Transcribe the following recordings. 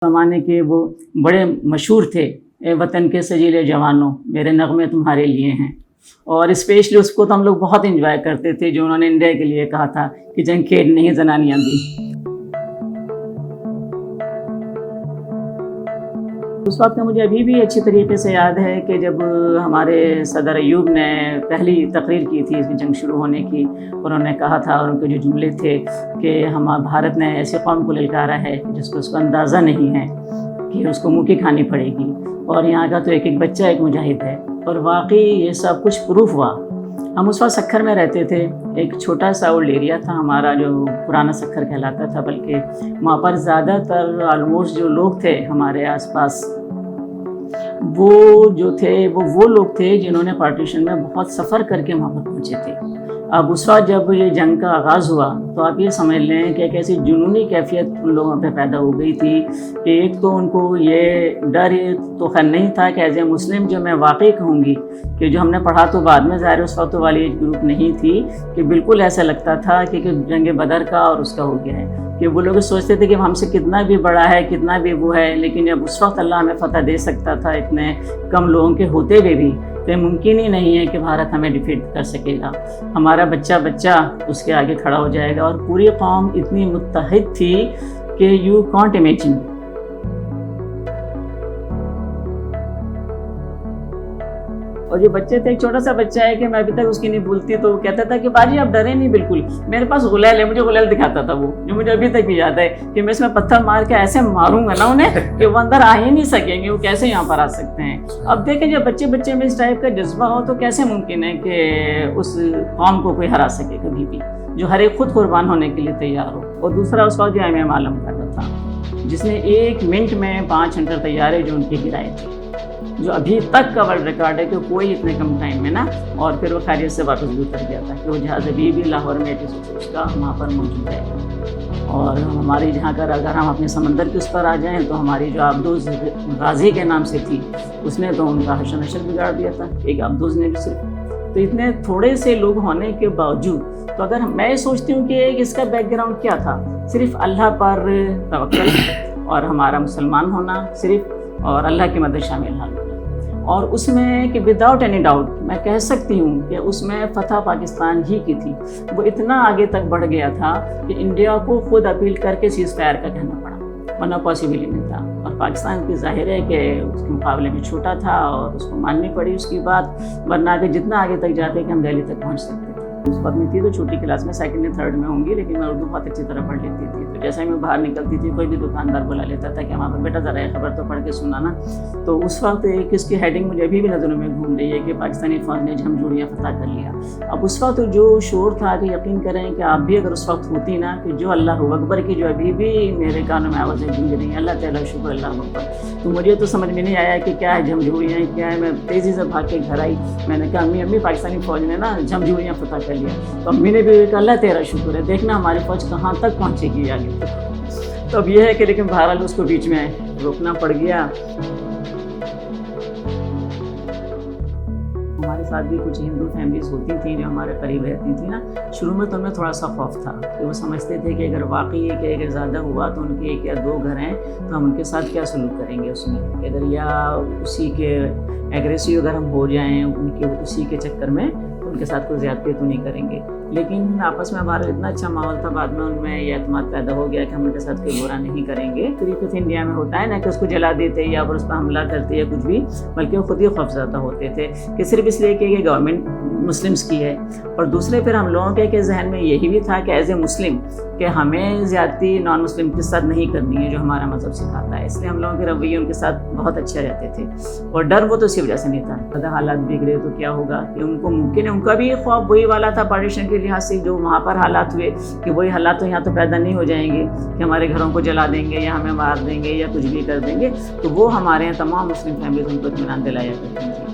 زمانے کے وہ بڑے مشہور تھے، اے وطن کے سجیلے جوانوں میرے نغمے تمہارے لیے ہیں، اور اسپیشلی اس کو تو ہم لوگ بہت انجوائے کرتے تھے جو انہوں نے انڈیا کے لیے کہا تھا کہ جنگ کھیل نہیں زنانیاں بھی۔ اس وقت مجھے ابھی بھی اچھی طریقے سے یاد ہے کہ جب ہمارے صدر ایوب نے پہلی تقریر کی تھی اس کی جنگ شروع ہونے کی، انہوں نے کہا تھا، اور ان کے جو جملے تھے کہ بھارت نے ایسی قوم کو للکارا ہے جس کو اس کو اندازہ نہیں ہے کہ اس کو منہ کی کھانی پڑے گی، اور یہاں کا تو ایک ایک بچہ ایک مجاہد ہے۔ اور واقعی یہ سب کچھ پروف ہوا۔ ہم اس وقت سکھر میں رہتے تھے، ایک چھوٹا سا اولڈ ایریا تھا ہمارا جو پرانا سکھر کہلاتا تھا، بلکہ وہاں پر زیادہ تر آلموسٹ جو لوگ تھے ہمارے آس پاس وہ جو تھے وہ لوگ تھے جنہوں نے پارٹیشن میں بہت سفر کر کے وہاں پر پہنچے تھے۔ اب اس وقت جب یہ جنگ کا آغاز ہوا تو آپ یہ سمجھ لیں کہ ایک ایسی جنونی کیفیت ان لوگوں پہ پیدا ہو گئی تھی کہ ایک تو ان کو یہ ڈر تو خیر نہیں تھا کہ ایز اے مسلم جو میں واقعی کہوں گی کہ جو ہم نے پڑھا تو بعد میں ظاہر اس وقت والی ایج گروپ نہیں تھی، کہ بالکل ایسا لگتا تھا کہ جنگ بدر کا اور اس کا ہو گیا ہے، کہ وہ لوگ سوچتے تھے کہ ہم سے کتنا بھی بڑا ہے کتنا بھی وہ ہے، لیکن جب اس وقت اللہ ہمیں فتح دے سکتا تھا اتنے کم لوگوں کے ہوتے ہوئے بھی، تو ممکن ہی نہیں ہے کہ بھارت ہمیں ڈیفیٹ کر سکے گا۔ ہمارا بچہ اس کے آگے کھڑا ہو جائے گا، اور پوری قوم اتنی متحد تھی کہ یو کانٹ امیجن۔ اور جو بچے تھے، ایک چھوٹا سا بچہ ہے کہ میں ابھی تک اس کی نہیں بھولتی، تو وہ کہتا تھا کہ باجی آپ ڈرے نہیں بالکل، میرے پاس غلیل ہے، مجھے غلیل دکھاتا تھا وہ، جو مجھے ابھی تک بھی یاد ہے کہ میں اس میں پتھر مار کے ایسے ماروں گا نا انہیں کہ وہ اندر آ ہی نہیں سکیں گے، وہ کیسے یہاں پر آ سکتے ہیں۔ اب دیکھیں جب بچے میں اس ٹائپ کا جذبہ ہو تو کیسے ممکن ہے کہ اس قوم کو کوئی ہرا سکے کبھی بھی، جو ہر ایک خود قربان ہونے کے لیے تیار ہو۔ اور دوسرا اس وقت جو امام عالم کا تھا جس نے 1 منٹ میں 5 ہنٹر طیارے جو ان کے گرائے تھے، جو ابھی تک کا ورلڈ ریکارڈ ہے کہ کوئی اتنے کم ٹائم میں نا، اور پھر وہ خیریت سے واپس بھی اتر گیا تھا، کہ وہ جہاز ابھی بھی لاہور میں اس کا وہاں پر موجود ہے۔ اور ہماری جہاں کا اگر ہم اپنے سمندر کے اس پر آ جائیں تو ہماری جو آبدوز غازی کے نام سے تھی، اس نے تو ان کا حشر نشر بگاڑ دیا تھا، ایک آبدوز نے بھی صرف۔ تو اتنے تھوڑے سے لوگ ہونے کے باوجود، تو اگر میں سوچتی ہوں کہ اس کا بیک گراؤنڈ کیا تھا، صرف اللہ پر توکل اور ہمارا مسلمان ہونا صرف، اور اللہ کی مدد شامل حال، اور اس میں کہ وداؤٹ اینی ڈاؤٹ میں کہہ سکتی ہوں کہ اس میں فتح پاکستان ہی کی تھی۔ وہ اتنا آگے تک بڑھ گیا تھا کہ انڈیا کو خود اپیل کر کے سیز فائر کا کہنا پڑا، ورنہ پاسبل ہی نہیں تھا۔ اور پاکستان کی ظاہر ہے کہ اس کے مقابلے میں چھوٹا تھا اور اس کو ماننی پڑی اس کی بات، ورنہ کہ جتنا آگے تک جاتے کہ ہم دہلی تک پہنچ سکتے تھے۔ اس وقت میں تھی تو چھوٹی کلاس میں 2nd یا 3rd میں ہوں گی، لیکن میں اردو بہت اچھی طرح پڑھ لیتی تھی۔ تو جیسے میں باہر نکلتی تھی کوئی بھی دکاندار بلا لیتا تھا کہ ہمارا بیٹا ذرا یہ خبر تو پڑھ کے سنانا۔ تو اس وقت ایک اس کی ہیڈنگ مجھے ابھی بھی نظروں میں گھوم رہی ہے کہ پاکستانی فوج نے جھمجھوڑیاں فتح کر لیا۔ اب اس وقت جو شور تھا کہ یقین کریں کہ آپ بھی اگر اس وقت ہوتی نا، کہ جو اللہ اکبر کی جو ابھی بھی میرے کانوں میں آوازیں گونج رہی ہیں، اللہ تعالیٰ شکر اللہ اکبر، تو مجھے تو سمجھ میں نہیں آیا کہ کیا ہے جھمجھوڑیاں کیا ہے۔ میں تیزی سے بھاگ کے گھر آئی، میں نے کہا امی پاکستانی فوج نے نا جھمجھوڑیاں فتح کر لیا۔ تو امی نے بھی کہا اللہ تیرا شکر ہے، دیکھنا ہماری فوج کہاں تک پہنچے گی آگے تک۔ تو اب یہ ہے کہ لیکن بہرحال اس کو بیچ میں روکنا پڑ گیا۔ ہمارے ساتھ بھی کچھ ہندو فیملیز ہوتی تھیں جو ہمارے قریب رہتی تھیں نا، شروع میں تو ہمیں تھوڑا سا خوف تھا کہ وہ سمجھتے تھے کہ اگر واقعی ہے کہ اگر زیادہ ہوا تو ان کے 1 یا 2 گھر ہیں تو ہم ان کے ساتھ کیا سلوک کریں گے، اس میں اگر یا اسی کے ایگریسو اگر ہم ہو جائیں ان کے اسی کے چکر میں، ان کے ساتھ کوئی زیادتی تو نہیں کریں گے۔ لیکن آپس میں ہمارا اتنا اچھا ماحول تھا، بعد میں ان میں یہ اعتماد پیدا ہو گیا کہ ہم ان کے ساتھ کوئی برا نہیں کریں گے۔ طریقے سے انڈیا میں ہوتا ہے نا کہ اس کو جلا دیتے یا پھر اس پر حملہ کرتے یا کچھ بھی، بلکہ وہ خود ہی خوفزدہ ہوتے تھے کہ صرف اس لیے کہ یہ گورنمنٹ مسلمس کی ہے، اور دوسرے پھر ہم لوگوں کے ذہن میں یہی بھی تھا کہ ایز اے مسلم کہ ہمیں زیادتی نان مسلم کے ساتھ نہیں کرنی ہے جو ہمارا مذہب سکھاتا ہے، اس لیے ہم لوگوں کے رویے ان کے ساتھ بہت اچھے رہتے تھے۔ اور ڈر وہ تو اسی وجہ سے نہیں تھا، زیادہ حالات بگڑے تو کیا ہوگا، کہ ان کو ممکن ہے ان کا بھی خواب وہی والا تھا پارٹیشن کے لحاظ سے جو وہاں پر حالات ہوئے، کہ وہی حالات تو یہاں تو پیدا نہیں ہو جائیں گے کہ ہمارے گھروں کو جلا دیں گے یا ہمیں مار دیں گے یا کچھ بھی کر دیں گے۔ تو وہ ہمارے یہاں تمام مسلم فیملیز ان کو اطمینان دلایا کرتی تھیں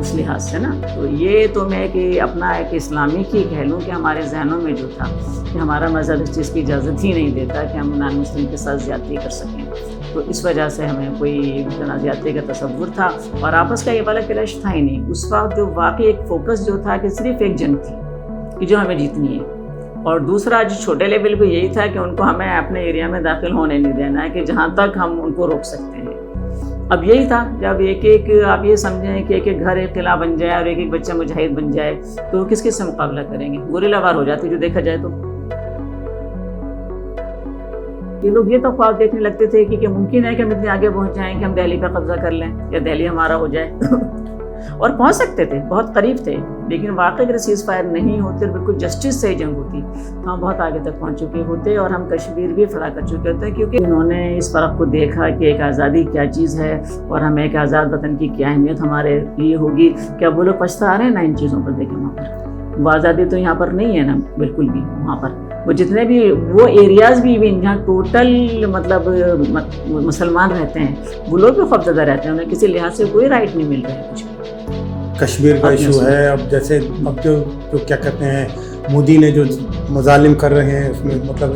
اس لحاظ سے نا۔ تو یہ تو میں کہ اپنا ایک اسلامی کی کہہ لوں کہ ہمارے ذہنوں میں جو تھا کہ ہمارا مذہب اس چیز کی اجازت ہی نہیں دیتا کہ ہم نان مسلم کے ساتھ زیادتی کر سکیں، تو اس وجہ سے ہمیں کوئی تنازعاتی کا تصور تھا، اور آپس کا یہ والا کلیش تھا ہی نہیں۔ اس وقت جو واقعی ایک فوکس جو تھا کہ صرف ایک جنگ تھی کہ جو ہمیں جیتنی ہے، اور دوسرا جو چھوٹے لیول پہ یہی تھا کہ ان کو ہمیں اپنے ایریا میں داخل ہونے نہیں دینا ہے، کہ جہاں تک ہم ان کو روک سکتے ہیں۔ اب یہی تھا، جب ایک ایک آپ یہ سمجھیں کہ ایک ایک گھر ایک قلعہ بن جائے اور ایک ایک بچہ مجاہد بن جائے تو کس کس سے مقابلہ کریں گے؟ گوریلا وار ہو جاتی جو دیکھا جائے تو۔ یہ لوگ یہ تو خواب دیکھنے لگتے تھے کہ ممکن ہے کہ ہم اتنے آگے پہنچ جائیں کہ ہم دہلی پہ قبضہ کر لیں یا دہلی ہمارا ہو جائے اور پہنچ سکتے تھے، بہت قریب تھے، لیکن واقعی اگر سیز فائر نہیں ہوتے اور بالکل جسٹس سے جنگ ہوتی تو ہم بہت آگے تک پہنچ چکے ہوتے اور ہم کشمیر بھی فتح کر چکے ہوتے، کیونکہ انہوں نے اس فرق کو دیکھا کہ ایک آزادی کیا چیز ہے اور ہمیں ایک آزاد وطن کی کیا اہمیت ہمارے لیے ہوگی۔ کیا وہ لوگ پچھتا رہے ہیں نا ان چیزوں پر؟ دیکھیں وہاں پر وہ آزادی تو یہاں پر نہیں ہے نا بالکل بھی۔ وہاں پر وہ جتنے بھی وہ ایریاز بھی جہاں ٹوٹل مطلب مسلمان رہتے ہیں وہ لوگ بھی خوفزدہ رہتے ہیں، انہیں کسی لحاظ سے کوئی رائٹ نہیں مل رہا ہے کچھ بھی۔ کشمیر کا ایشو ہے، اب جیسے اب جو کیا کہتے ہیں مودی نے جو مظالم کر رہے ہیں اس میں مطلب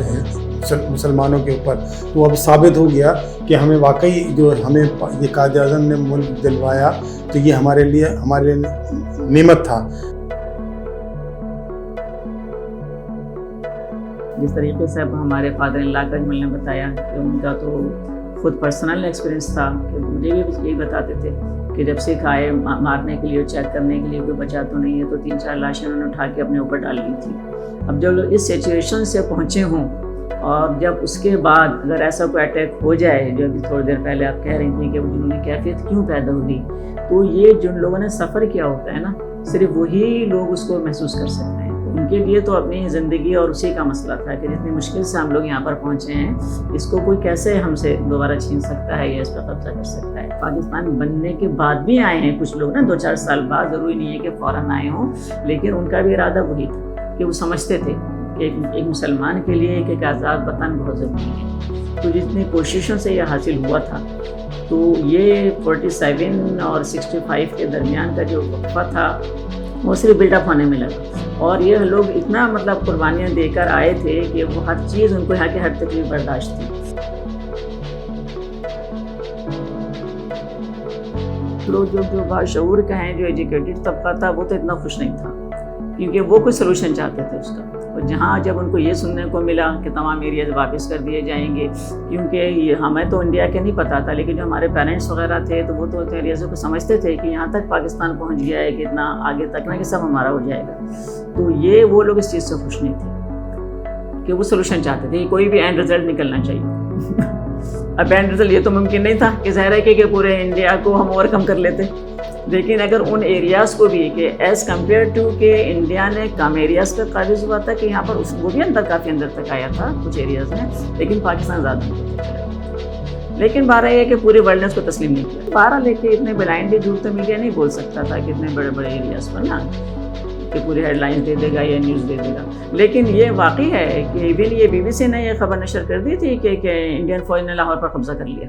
مسلمانوں کے اوپر، تو اب ثابت ہو گیا کہ ہمیں واقعی جو ہمیں یہ قائد اعظم نے ملک دلوایا تو یہ ہمارے لیے نعمت تھا۔ جس طریقے سے اب ہمارے فادر ان لا کا اجمل نے بتایا کہ ان کا تو خود پرسنل ایکسپیرینس تھا، کہ مجھے بھی یہی بتاتے تھے کہ جب سکھ آئے مارنے کے لیے چیک کرنے کے لیے کوئی بچا تو نہیں ہے، تو 3-4 لاشیں انہوں نے اٹھا کے اپنے اوپر ڈال لی تھی۔ اب جب لوگ اس سچویشن سے پہنچے ہوں اور جب اس کے بعد اگر ایسا کوئی اٹیک ہو جائے، جو ابھی تھوڑی دیر پہلے آپ کہہ رہی تھیں کہ جنہوں نے کیفیت کیوں پیدا ہوئی، تو یہ جن لوگوں نے سفر کیا ہوتا ہے نا، صرف وہی لوگ اس کو محسوس کر سکتے ہیں۔ ان کے لیے تو اپنی زندگی اور اسی کا مسئلہ تھا کہ جتنی مشکل سے ہم لوگ یہاں پر پہنچے ہیں، اس کو کوئی کیسے ہم سے دوبارہ چھین سکتا ہے یا اس پر قبضہ کر سکتا ہے۔ پاکستان بننے کے بعد بھی آئے ہیں کچھ لوگ نا، 2-4 سال بعد، ضروری نہیں ہے کہ فوراً آئے ہوں، لیکن ان کا بھی ارادہ وہی تھا کہ وہ سمجھتے تھے کہ ایک مسلمان کے لیے ایک آزاد وطن بہت ضروری ہے۔ تو جتنی کوششوں سے یہ حاصل ہوا تھا، تو یہ 47 اور 65 کے درمیان کا جو وقفہ تھا وہ صرف بلڈ اپ ہونے میں لگا، اور یہ لوگ اتنا مطلب قربانیاں دے کر آئے تھے کہ وہ ہر چیز ان کو یہاں کے ہر تکلیف برداشت تھی۔ لوگ جو باشعور کا ہیں، جو ایجوکیٹڈ طبقہ تھا، وہ تو اتنا خوش نہیں تھا، کیونکہ وہ کوئی سلوشن چاہتے تھے اس کا۔ اور جہاں جب ان کو یہ سننے کو ملا کہ تمام ایریاز واپس کر دیے جائیں گے، کیونکہ ہمیں تو انڈیا کے نہیں پتہ تھا، لیکن جو ہمارے پیرنٹس وغیرہ تھے تو وہ تو ایریازوں کو سمجھتے تھے کہ یہاں تک پاکستان پہنچ گیا ہے، کہ اتنا آگے تک نا کہ سب ہمارا ہو جائے گا۔ تو یہ وہ لوگ اس چیز سے خوش نہیں تھے کہ وہ سلوشن چاہتے تھے کہ کوئی بھی اینڈ رزلٹ نکلنا چاہیے۔ اب اینڈ رزلٹ یہ تو ممکن نہیں تھا کہ ظاہر ہے کہ پورے انڈیا کو ہم اوور کم کر لیتے، لیکن اگر ان ایریاز کو بھی کہ ایز کمپیئر ٹو کہ انڈیا نے کم ایریاز پہ قابض ہوا تھا، کہ یہاں پر وہ بھی کافی اندر تک آیا تھا کچھ ایریاز میں، لیکن پاکستان زیادہ اندر تک آیا۔ لیکن بارہ یہ کہ پورے ورلڈ نے اس کو تسلیم نہیں کیا۔ بارہ لے کے اتنے بلائنڈلی جھوٹ تو میڈیا نہیں بول سکتا تھا کہ اتنے بڑے بڑے ایریاز پر نا کہ پوری ہیڈ لائنز دے دے گا یا نیوز دے دے گا، لیکن یہ واقعی ہے کہ ایون یہ BBC نے یہ خبر نشر کر دی تھی کہ انڈین فوج نے لاہور پر قبضہ کر لیا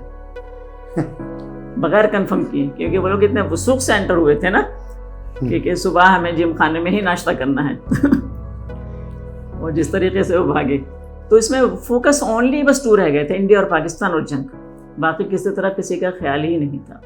بغیر کنفرم کیے، کیونکہ وہ لوگ اتنے وثوق سے انٹر ہوئے تھے نا کہ صبح ہمیں جم خانے میں ہی ناشتہ کرنا ہے اور جس طریقے سے وہ بھاگے، تو اس میں فوکس اونلی بس 2 رہ گئے تھے، انڈیا اور پاکستان اور جنگ، باقی کسی طرح کسی کا خیال ہی نہیں تھا۔